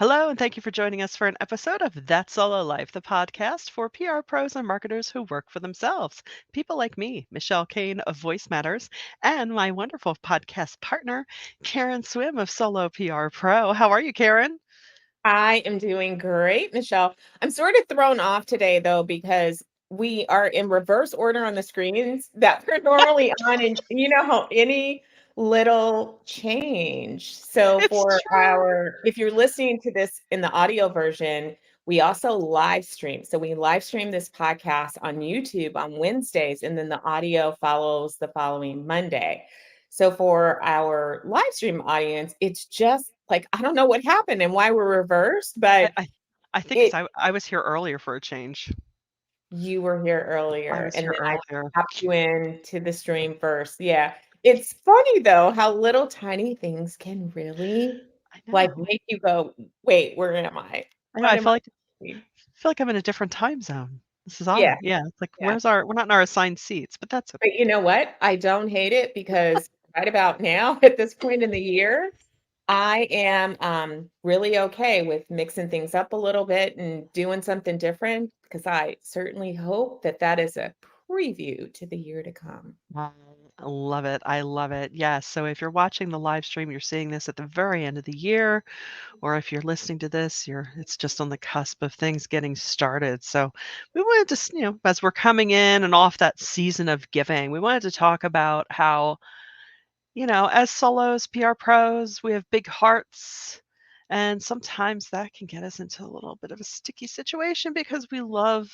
Hello, and thank you for joining us for an episode of That Solo Life, the podcast for PR pros and marketers who work for themselves. People like me, Michelle Kane of Voice Matters, and my wonderful podcast partner, Karen Swim of Solo PR Pro. How are you, Karen? I am doing great, Michelle. I'm sort of thrown off today though because we are in reverse order on the screens that we're normally on, and you know how any little change. So It's true. if you're listening to this in the audio version, we also live stream. So we live stream this podcast on YouTube on Wednesdays, and then the audio follows the following Monday. So for our live stream audience, it's just like, I don't know what happened and why we're reversed, I, but I, I think it because I was here earlier for a change. you were here I earlier was and here then I earlier. tapped you into the stream first. Yeah. It's funny though how little tiny things can really I like know. make you go, wait, where am I? I know. What am I doing? I feel like I'm in a different time zone. This is Yeah, odd. Yeah, it's like yeah. we're not in our assigned seats, but that's okay. But you know what? I don't hate it because right about now, at this point in the year, I am really okay with mixing things up a little bit and doing something different because I certainly hope that that is a preview to the year to come. I love it. I love it. Yes. So if you're watching the live stream, you're seeing this at the very end of the year, or if you're listening to this, it's just on the cusp of things getting started. So we wanted to, as we're coming in and off that season of giving, we wanted to talk about how as solos, PR pros, we have big hearts. And sometimes that can get us into a little bit of a sticky situation because we love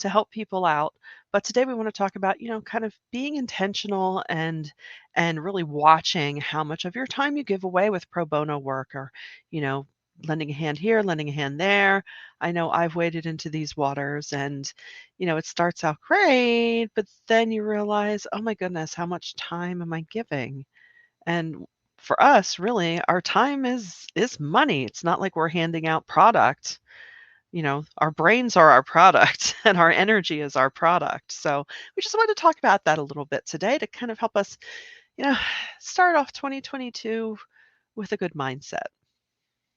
to help people out. But today we want to talk about, kind of being intentional and really watching how much of your time you give away with pro bono work or, you know, lending a hand here, lending a hand there. I know I've waded into these waters and, it starts out great, but then you realize, oh my goodness, how much time am I giving? And for us, really, our time is money. It's not like we're handing out product. Our brains are our product and our energy is our product. So we just wanted to talk about that a little bit today to kind of help us, you know, start off 2022 with a good mindset.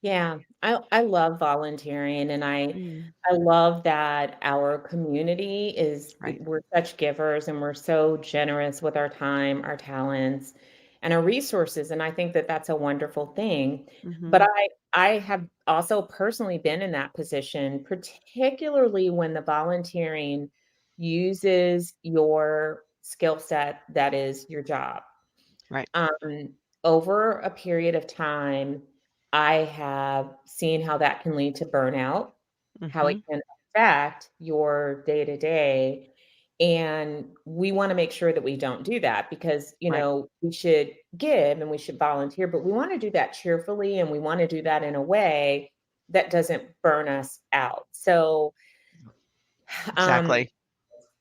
Yeah, I love volunteering and Mm, I love that our community is right. we're such givers and we're so generous with our time, our talents, and our resources, and I think that that's a wonderful thing. But Hmm. I have also personally been in that position, particularly when the volunteering uses your skill set that is your job. Right. Um, Over a period of time, I have seen how that can lead to burnout, how it Hmm. can affect your day to day. And we want to make sure that we don't do that because, Right. we should give and we should volunteer, but we want to do that cheerfully and we want to do that in a way that doesn't burn us out. So, um, Exactly.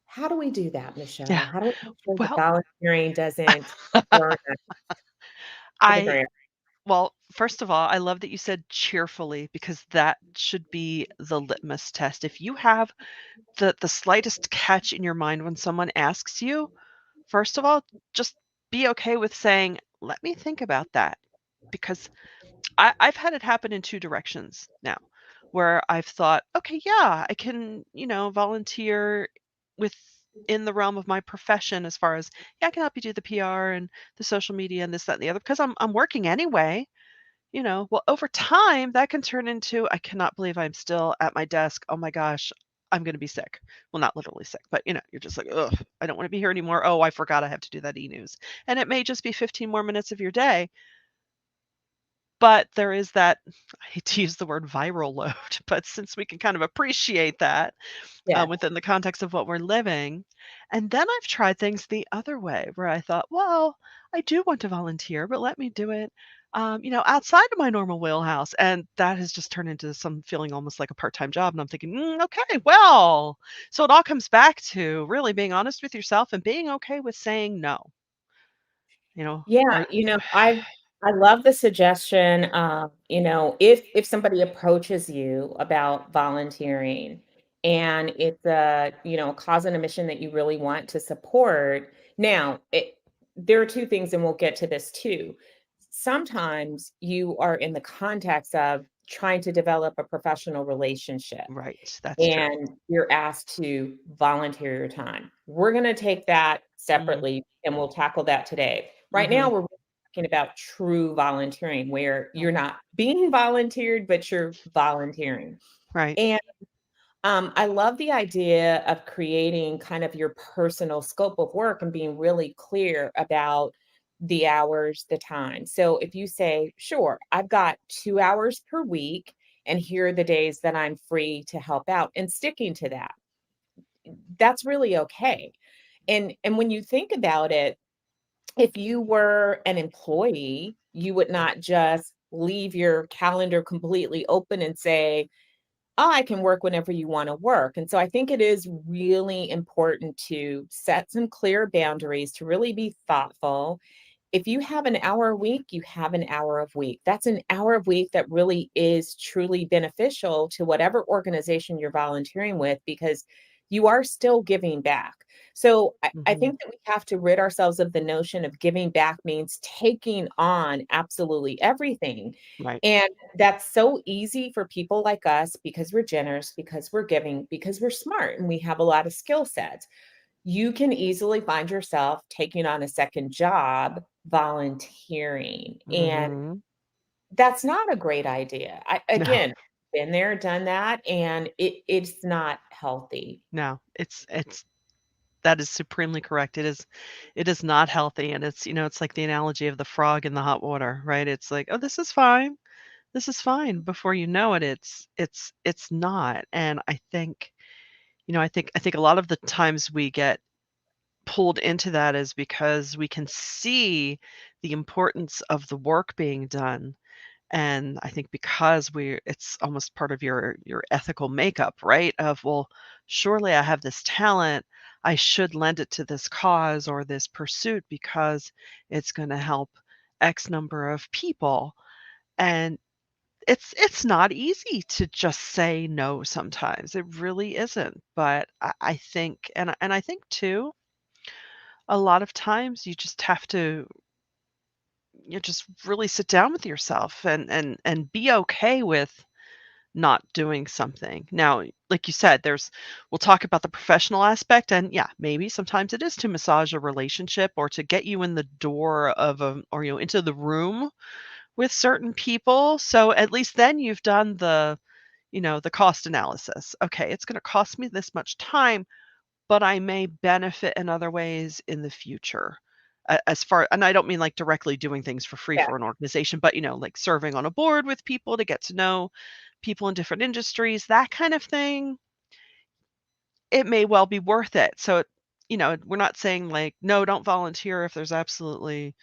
how do we do that, Michelle? Yeah. How do we make sure that Well, volunteering doesn't burn us to the I ground? Well, first of all, I love that you said cheerfully because that should be the litmus test. If you have the slightest catch in your mind when someone asks you, first of all, just be okay with saying, "Let me think about that." Because I've had it happen in two directions now, where I've thought, "Okay, yeah, I can, volunteer within the realm of my profession as far as, yeah, I can help you do the PR and the social media and this, that, and the other because I'm working anyway." Well, over time, that can turn into, I cannot believe I'm still at my desk. Oh my gosh, I'm going to be sick. Well, not literally sick, but you're just like, ugh, I don't want to be here anymore. Oh, I forgot I have to do that e-news. And it may just be 15 more minutes of your day, but there is that, I hate to use the word viral load, but since we can kind of appreciate that Yes. within the context of what we're living. And then I've tried things the other way where I thought, well, I do want to volunteer, but let me do it, outside of my normal wheelhouse. And that has just turned into some feeling almost like a part-time job. And I'm thinking, okay, well, so it all comes back to really being honest with yourself and being okay with saying no, Yeah, or I love the suggestion of, if somebody approaches you about volunteering and it's a, a cause and a mission that you really want to support. Now, there are two things, and we'll get to this too. Sometimes you are in the context of trying to develop a professional relationship Right. That's true. and you're asked to volunteer your time. We're going to take that Mm, separately and we'll tackle that today. Right now, mhm. we're talking about true volunteering where Right. you're not being volunteered, but you're volunteering. Right. And I love the idea of creating kind of your personal scope of work and being really clear about the hours, the time. So if you say, sure, I've got 2 hours per week, and here are the days that I'm free to help out, and sticking to that, that's really okay. And when you think about it, if you were an employee, you would not just leave your calendar completely open and say, "Oh, I can work whenever you wanna work." And so I think it is really important to set some clear boundaries, to really be thoughtful. If you have an hour a week, you have an hour of week. That's an hour of week that really is truly beneficial to whatever organization you're volunteering with because you are still giving back. So I Mhm. think that we have to rid ourselves of the notion of giving back means taking on absolutely everything. Right. And that's so easy for people like us because we're generous, because we're giving, because we're smart, and we have a lot of skill sets. You can easily find yourself taking on a second job volunteering, and Mhm. that's not a great idea. I No. again, been there, done that, and it's not healthy. No. It's that is supremely correct. It is not healthy, and it's, it's like the analogy of the frog in the hot water, right? It's like, "Oh, this is fine. This is fine." Before you know it, it's not, and I think a lot of the times we get pulled into that is because we can see the importance of the work being done. And I think because it's almost part of your ethical makeup, right? Of, well, surely I have this talent. I should lend it to this cause or this pursuit because it's going to help X number of people. And it's not easy to just say no sometimes. It really isn't. But I think, and I think too, a lot of times you just have to just really sit down with yourself and be okay with not doing something. Now, like you said, we'll talk about the professional aspect, and yeah, maybe sometimes it is to massage a relationship or to get you in the door of a or into the room with certain people. So at least then you've done the cost analysis. Okay, it's going to cost me this much time, but I may benefit in other ways in the future. As far and I don't mean like directly doing things for free Yeah, for an organization, but like serving on a board with people to get to know people in different industries, that kind of thing, it may well be worth it. So, we're not saying like, no, don't volunteer if there's absolutely,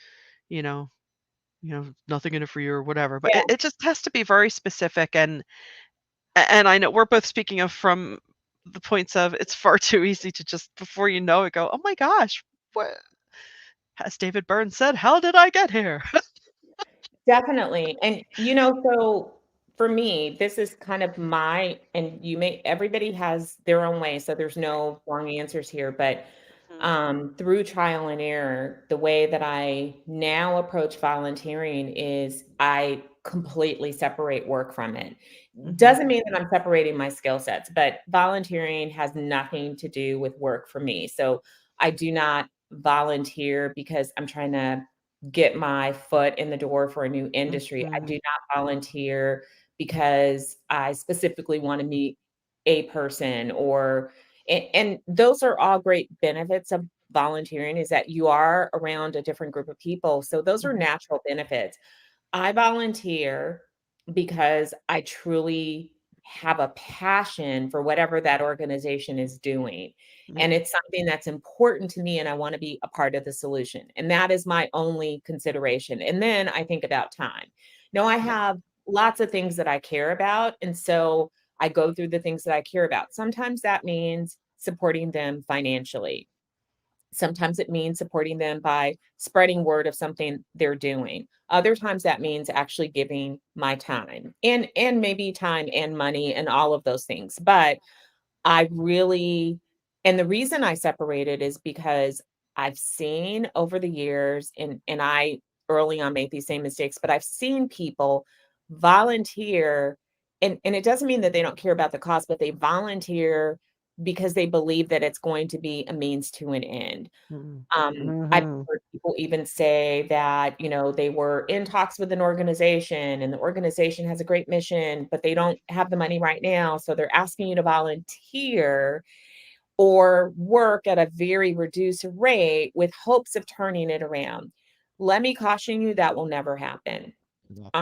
you know, nothing in it for you or whatever. But yeah, it just has to be very specific and I know we're both speaking of from the points of it's far too easy to just before you know it go, "Oh my gosh, what," as David Byrne said, "How did I get here?" definitely. And so for me, this is kind of my and you may everybody has their own way, so there's no wrong answers here, but Mhm, through trial and error, the way that I now approach volunteering is I completely separate work from it. mhm, Doesn't mean that I'm separating my skill sets, but volunteering has nothing to do with work for me. So I do not volunteer because I'm trying to get my foot in the door for a new industry. I do mhm, not volunteer because I specifically want to meet a person or and those are all great benefits of volunteering is that you are around a different group of people. So those are mhm, natural benefits. I volunteer because I truly have a passion for whatever that organization is doing. right, And it's something that's important to me, and I want to be a part of the solution. And that is my only consideration. And then I think about time. Now, I right, have lots of things that I care about. And so I go through the things that I care about. Sometimes that means supporting them financially. Sometimes it means supporting them by spreading word of something they're doing. Other times that means actually giving my time and maybe time and money and all of those things. But I really and the reason I separated is because I've seen over the years and I early on made these same mistakes, but I've seen people volunteer, and it doesn't mean that they don't care about the cause, but they volunteer because they believe that it's going to be a means to an end. Mm. I've Mhm. heard people even say that, they were in talks with an organization and the organization has a great mission, but they don't have the money right now. So they're asking you to volunteer or work at a very reduced rate with hopes of turning it around. Let me caution you, that will never happen. Yep.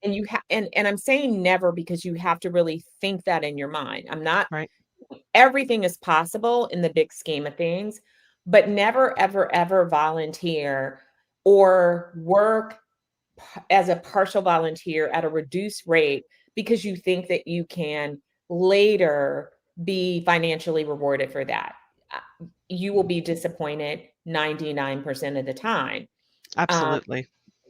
And you have and I'm saying never because you have to really think that in your mind. I'm not Right. Everything is possible in the big scheme of things, but never, ever, ever volunteer or work as a partial volunteer at a reduced rate because you think that you can later be financially rewarded for that. You will be disappointed 99% of the time. Um, Absolutely.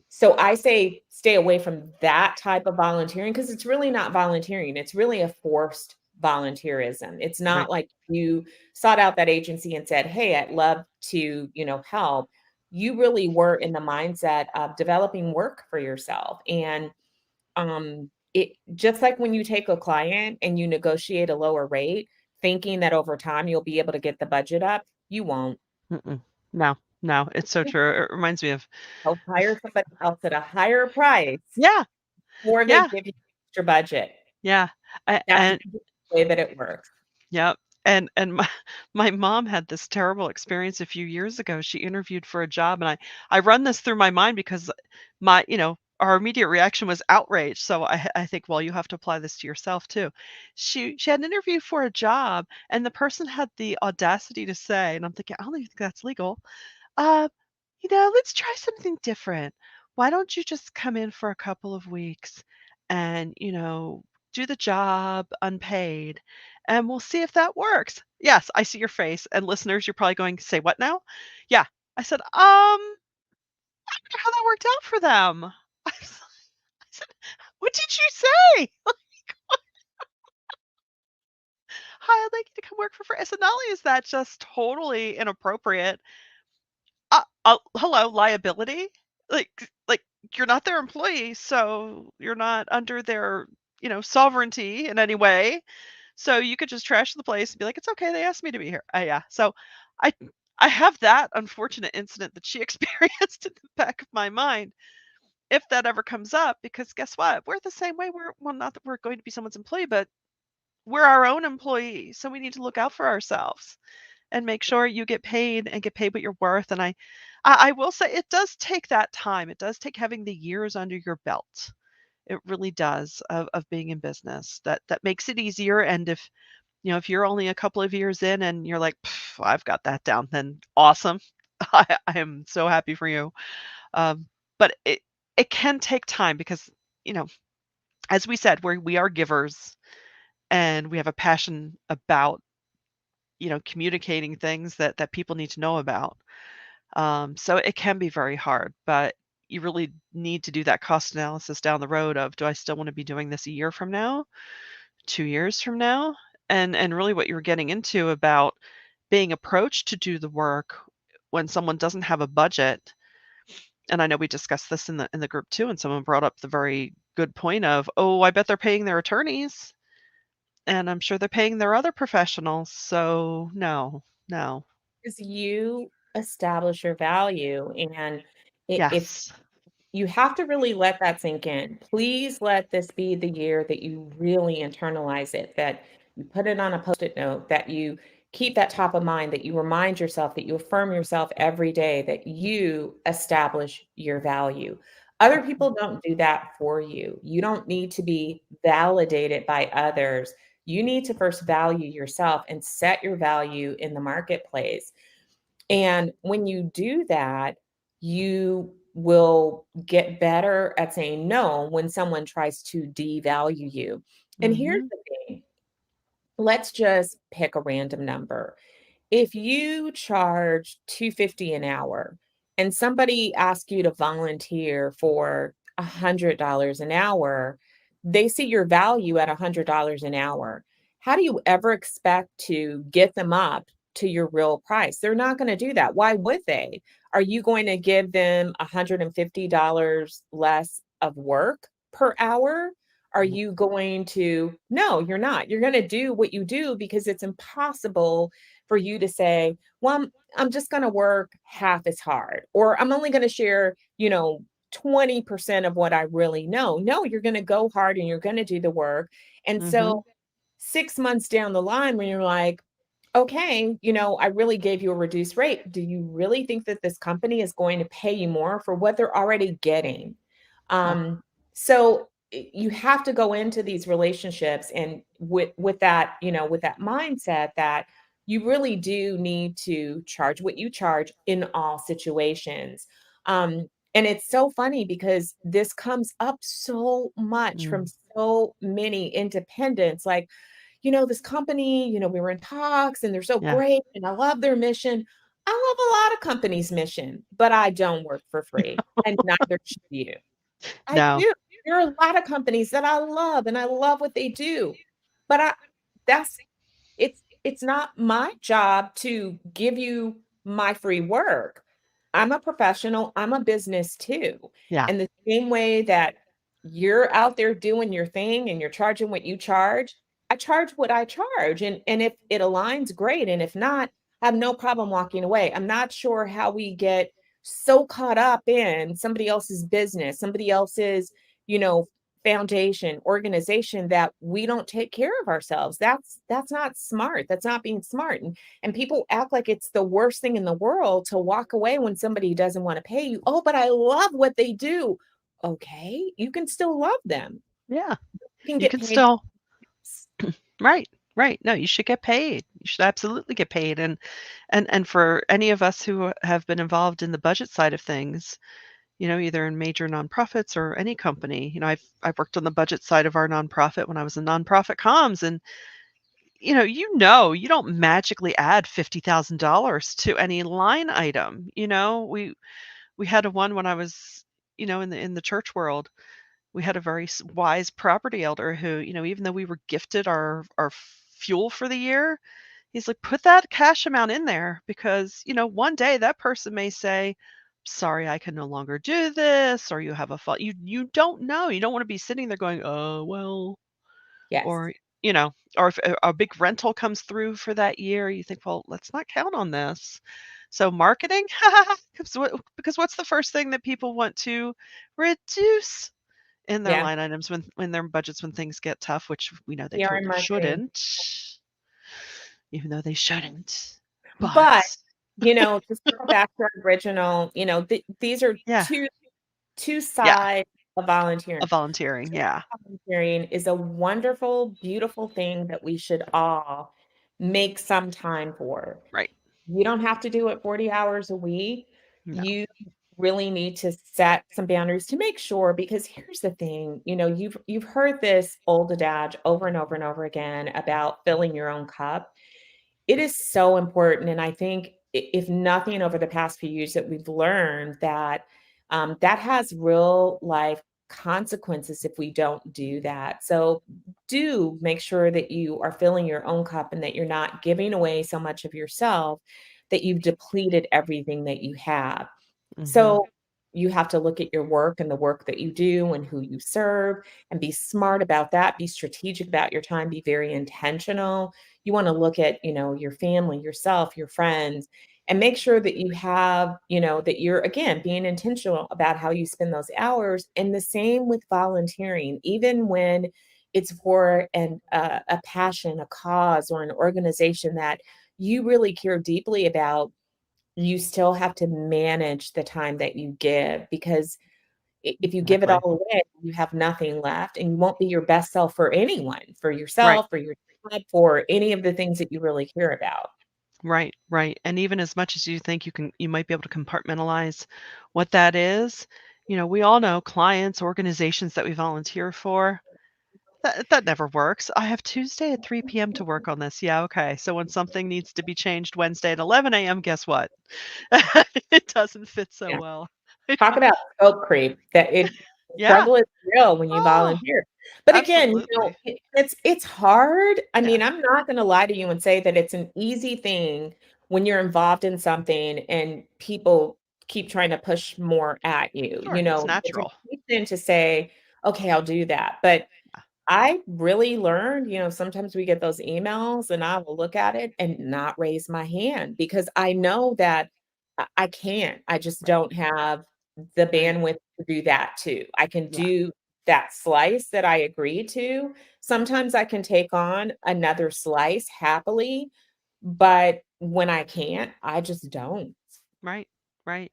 so I say stay away from that type of volunteering because it's really not volunteering. It's really a forced volunteerism. It's Right. not like you sought out that agency and said, "Hey, I'd love to, help." You really were in the mindset of developing work for yourself. And it just like when you take a client and you negotiate a lower rate, thinking that over time you'll be able to get the budget up, you won't. Mm-mm. No, no, it's so true. It reminds me of Go hire somebody else at a higher price yeah, before they yeah, give you extra budget. yeah. That's And the way that it works. yep. And my my mom had this terrible experience a few years ago. She interviewed for a job, and I run this through my mind because our immediate reaction was outrage. So I think, well, you have to apply this to yourself too. She had an interview for a job, and the person had the audacity to say, and I'm thinking, I don't even think that's legal. Uh, let's try something different. Why don't you just come in for a couple of weeks and, do the job unpaid and we'll see if that works. Yes, I see your face. And listeners, you're probably going, say what now? Yeah. I said, how that worked out for them. I said, what did you say? Hi, I'd like you to come work for free. I said, not only is that just totally inappropriate, hello, liability? Like, you're not their employee, so you're not under their, sovereignty in any way. So you could just trash the place and be like, "It's okay, they asked me to be here." Yeah. So I I have that unfortunate incident that she experienced in the back of my mind if that ever comes up, because guess what? We're the same way. Well, not that we're going to be someone's employee, but we're our own employee, so we need to look out for ourselves and make sure you get paid and get paid what you're worth. And I will say it does take that time. It does take having the years under your belt. It really does of being in business. That makes it easier. And if you're only a couple of years in and you're like, "Pff, I've got that down," then awesome. I am so happy for you. Um, but it can take time because, you know, as we said, we are givers and we have a passion about, communicating things that people need to know about. So it can be very hard, but you really need to do that cost analysis down the road of, do I still want to be doing this a year from now, 2 years from now? And really what you were getting into about being approached to do the work when someone doesn't have a budget, and I know we discussed this in the group too, and someone brought up the very good point of, "Oh, I bet they're paying their attorneys, and I'm sure they're paying their other professionals." So, no, no. Because you establish your value, and if Yes. you have to really let that sink in. Please let this be the year that you really internalize it, that you put it on a post-it note, that you keep that top of mind, that you remind yourself, that you affirm yourself every day, that you establish your value. Other Mhm, people don't do that for you. You don't need to be validated by others. You need to first value yourself and set your value in the marketplace. And when you do that, you will get better at saying no when someone tries to devalue you. And here's mhm, the thing, let's just pick a random number. If you charge 250 an hour and somebody asks you to volunteer for $100 an hour, they see your value at $100 an hour. How do you ever expect to get them up to your real price? They're not going to do that. Why would they? Are you going to give them $150 less of work? per hour? Are Mhm. you going to no, you're not. You're gonna do what you do because it's impossible for you to say, "Well, I'm just gonna work half as hard," or "I'm only gonna share, 20% of what I really know." No, you're gonna go hard and you're gonna do the work. And Mhm. so 6 months down the line when you're like, "Okay, I really gave you a reduced rate. Do you really think that this company is going to pay you more for what they're already getting?" Yeah. Um, so you have to go into these relationships and with that, with that mindset that you really do need to charge what you charge in all situations. And it's so funny because this comes up so much from Mm. so many independents. Like, this company, we were in talks and they're so Yeah. great and I love their mission. I love a lot of companies' mission, but I don't work for free and neither should you. I No. do. There are a lot of companies that I love and I love what they do. But that's it's not my job to give you my free work. I'm a professional, I'm a business too. Yeah. And the same way that you're out there doing your thing and you're charging what you charge, I charge what I charge. And if it aligns, great. And if not, I have no problem walking away. I'm not sure how we get so caught up in somebody else's business, somebody else's, you know, foundation, organization that we don't take care of ourselves. That's not smart. That's not being smart. And people act like it's the worst thing in the world to walk away when somebody doesn't want to pay you. Oh, but I love what they do. Okay, you can still love them. Yeah. You can You get can paid. still right. Right. No, you should get paid. You should absolutely get paid. And for any of us who have been involved in the budget side of things, either in major nonprofits or any company, I've worked on the budget side of our nonprofit when I was in nonprofit comms, and you don't magically add $50,000 to any line item. We had a one when I was, in the church world. We had a very wise property elder who, even though we were gifted our fuel for the year, he's like, put that cash amount in there because, one day that person may say, sorry, I can no longer do this, or you have a fault. You don't know. You don't want to be sitting there going, oh, well, Yes. or, or if a big rental comes through for that year, you think, well, let's not count on this. So marketing, because what's the first thing that people want to reduce in their Yeah. line items when their budgets when things get tough, which we know they We are in totally marketing. shouldn't, even though they shouldn't. But, But to circle back to our original, these are yeah, two yeah, sides of of volunteering. volunteering, yeah, Volunteering is a wonderful, beautiful thing that we should all make some time for. right. You don't have to do it 40 hours a week. No, You really need to set some boundaries to make sure because here's the thing, you've heard this old adage over and over and over again about filling your own cup. It is so important, and I think if nothing over the past few years that we've learned that, that has real life consequences if we don't do that. So, do make sure that you are filling your own cup and that you're not giving away so much of yourself that you've depleted everything that you have. mhm, So, you have to look at your work and the work that you do and who you serve and be smart about that, be strategic about your time, be very intentional. You want to look at, your family, yourself, your friends, and make sure that you have, that you're again being intentional about how you spend those hours. And the same with volunteering, even when it's for a passion, a cause, or an organization that you really care deeply about, you still have to manage the time that you give because if you give it exactly. all away, you have nothing left and you won't be your best self for anyone, for Right, yourself, for your job, for any of the things that you really care about. right, right, and even as much as you think you might be able to compartmentalize what that is, we all know clients, organizations that we volunteer for. That never works. I have Tuesday at 3 PM to work on this. Yeah, okay. So when something needs to be changed Wednesday at 11 AM, guess what? It doesn't fit so Yeah. well. Talk about scope creep, that it Yeah. struggle is real when you Oh, volunteer. But again, absolutely. it's hard. I Yeah, mean, I'm not gonna lie to you and say that it's an easy thing when you're involved in something and people keep trying to push more at you. sure. It's The natural. temptation to say, Okay, I'll do that. But I really learned, sometimes we get those emails and I will look at it and not raise my hand because I know that I can't. I just Right, don't have the right. bandwidth to do that too. I can Yeah, do that slice that I agree to. Sometimes I can take on another slice happily, but when I can't, I just don't. right, right.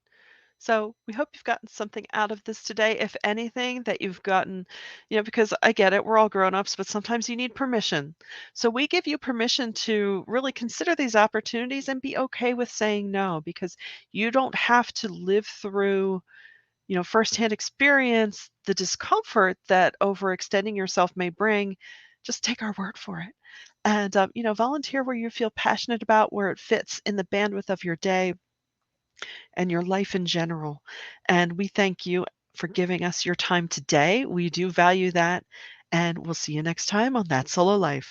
So we hope you've gotten something out of this today. If anything, that you've gotten, because I get it, we're all grown-ups, but sometimes you need permission. So we give you permission to really consider these opportunities and be okay with saying no, because you don't have to live through, firsthand experience the discomfort that overextending yourself may bring. Just take our word for it. And, volunteer where you feel passionate about, where it fits in the bandwidth of your day and your life in general. And we thank you for giving us your time today. We do value that. And we'll see you next time on That Solo Life.